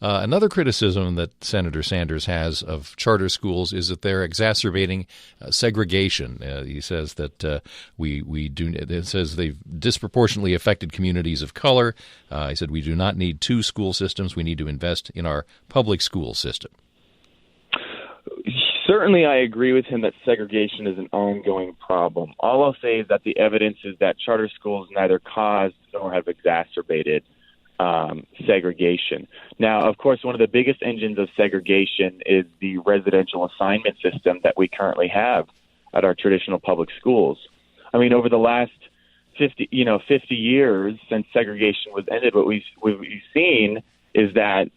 Another criticism that Senator Sanders has of charter schools is that they're exacerbating segregation. He says that it says they've disproportionately affected communities of color. He said we do not need two school systems. We need to invest in our public school system. Certainly, I agree with him that segregation is an ongoing problem. All I'll say is that the evidence is that charter schools neither caused nor have exacerbated segregation. Now, of course, one of the biggest engines of segregation is the residential assignment system that we currently have at our traditional public schools. I mean, over the last 50 years since segregation was ended, what we've seen is that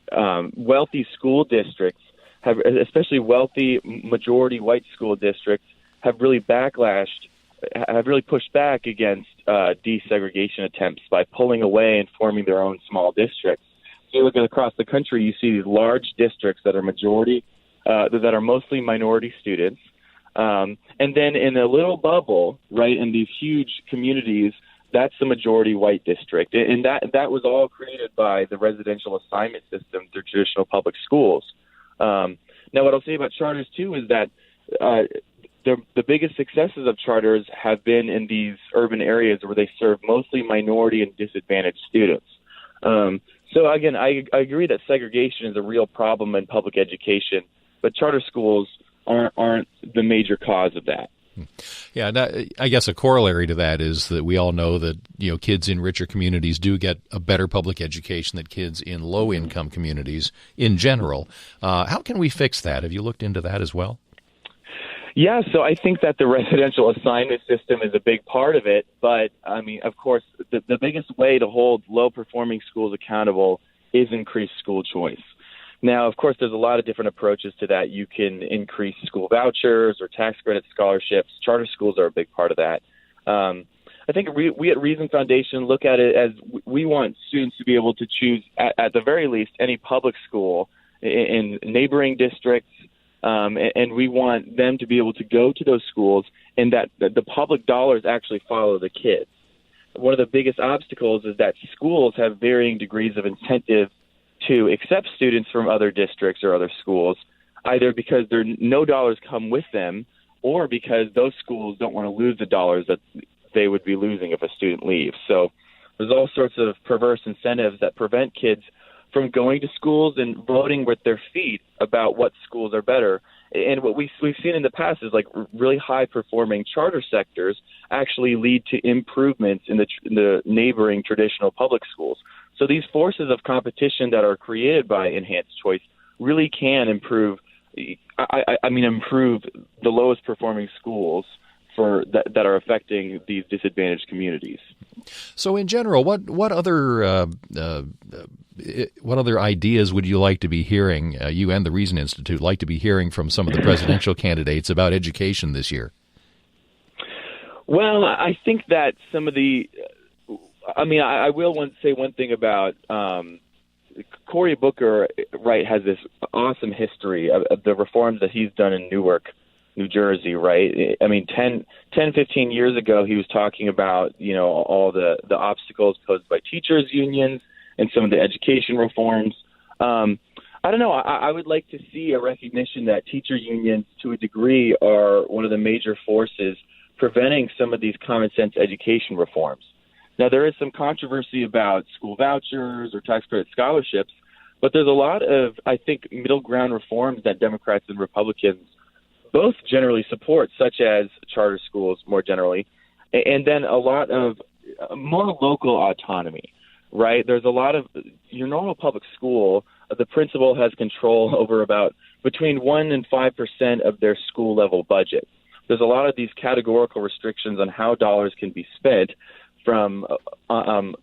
wealthy school districts have, especially wealthy majority white school districts, have really pushed back against desegregation attempts by pulling away and forming their own small districts. So you look across the country, you see these large districts that are that are mostly minority students, and then in a little bubble, right, in these huge communities, that's the majority white district, and that was all created by the residential assignment system through traditional public schools. Now, what I'll say about charters, too, is that the biggest successes of charters have been in these urban areas where they serve mostly minority and disadvantaged students. So, again, I agree that segregation is a real problem in public education, but charter schools aren't the major cause of that. Yeah, I guess a corollary to that is that we all know that kids in richer communities do get a better public education than kids in low-income communities in general. How can we fix that? Have you looked into that as well? Yeah, so I think that the residential assignment system is a big part of it. But, I mean, of course, the biggest way to hold low-performing schools accountable is increased school choice. Now, of course, there's a lot of different approaches to that. You can increase school vouchers or tax credit scholarships. Charter schools are a big part of that. I think we at Reason Foundation look at it as we want students to be able to choose, at the very least, any public school in neighboring districts, and we want them to be able to go to those schools and that the public dollars actually follow the kids. One of the biggest obstacles is that schools have varying degrees of incentive to accept students from other districts or other schools, either because no dollars come with them or because those schools don't want to lose the dollars that they would be losing if a student leaves. So there's all sorts of perverse incentives that prevent kids from going to schools and voting with their feet about what schools are better. And what we've seen in the past is like really high-performing charter sectors actually lead to improvements in the neighboring traditional public schools. So these forces of competition that are created by enhanced choice really can improve the lowest performing schools that are affecting these disadvantaged communities. So in general, what other ideas would you like to be hearing, you and the Reason Institute, like to be hearing from some of the presidential candidates about education this year? Well, I think that some of the I will say one thing about Cory Booker, right, has this awesome history of the reforms that he's done in Newark, New Jersey, right? I mean, 10, 15 years ago, he was talking about, all the obstacles posed by teachers' unions and some of the education reforms. I don't know. I would like to see a recognition that teacher unions, to a degree, are one of the major forces preventing some of these common sense education reforms. Now, there is some controversy about school vouchers or tax credit scholarships, but there's a lot of, I think, middle ground reforms that Democrats and Republicans both generally support, such as charter schools more generally, and then a lot of more local autonomy, right? There's a lot of your normal public school, the principal has control over about between 1% and 5% of their school level budget. There's a lot of these categorical restrictions on how dollars can be spent from on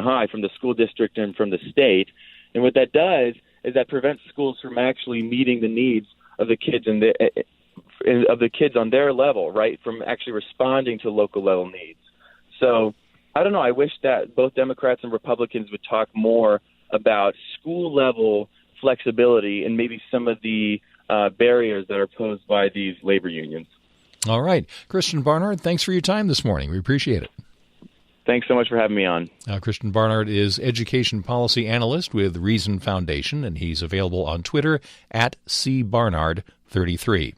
high, from the school district and from the state. And what that does is that prevents schools from actually meeting the needs of the kids on their level, right, from actually responding to local level needs. So I don't know. I wish that both Democrats and Republicans would talk more about school level flexibility and maybe some of the barriers that are posed by these labor unions. All right. Christian Barnard, thanks for your time this morning. We appreciate it. Thanks so much for having me on. Christian Barnard is Education Policy Analyst with Reason Foundation, and he's available on Twitter at cbarnard33.